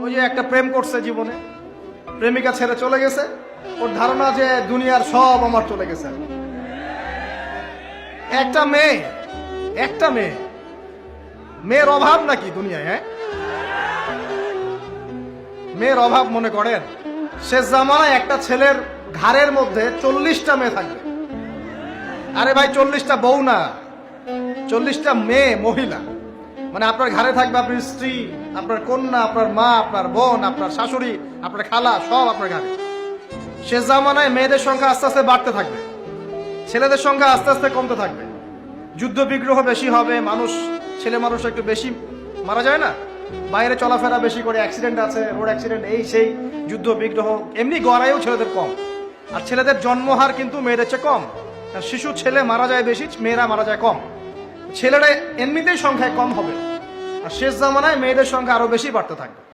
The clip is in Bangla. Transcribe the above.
ওই যে একটা প্রেম করছে জীবনে, প্রেমিকা ছেড়ে চলে গেছে, ওর ধারণা যে দুনিয়ার সব আমার চলে গেছে। একটা মেয়ে, মেয়ের অভাব নাকি দুনিয়ায়? হ্যাঁ, মেয়ের অভাব মনে করেন? শেষ জামানায় একটা ছেলের ঘাড়ের মধ্যে 40টা মেয়ে থাকবে। আরে ভাই, 40টা বউ না, 40টা মেয়ে, মহিলা। মানে আপনার ঘাড়ে থাকবে আপনার স্ত্রী, আপনার কন্যা, আপনার মা, আপনার বোন, আপনার শাশুড়ি, আপনার খালা, সব আপনার ঘাড়ে। শেষ জামানায় মেয়েদের সংখ্যা আস্তে আস্তে বাড়তে থাকবে, ছেলেদের সংখ্যা আস্তে আস্তে কমতে থাকবে। যুদ্ধ বিগ্রহ বেশি হবে, ছেলে মানুষ একটু বেশি মারা যায় না, বাইরে চলাফেরা বেশি করে, অ্যাক্সিডেন্ট আছে, রোড অ্যাক্সিডেন্ট, এই সেই, যুদ্ধ বিগ্রহ। এমনি গড়াইও ছেলেদের কম, আর ছেলেদের জন্মহার কিন্তু মেয়েদের চেয়ে কম। শিশু ছেলে মারা যায় বেশি, মেয়েরা মারা যায় কম। ছেলেরা এমনিতেই সংখ্যায় কম হবে, আর শেষ জামানায় মেয়েদের সংখ্যা আরো বেশি বাড়তে থাকবে।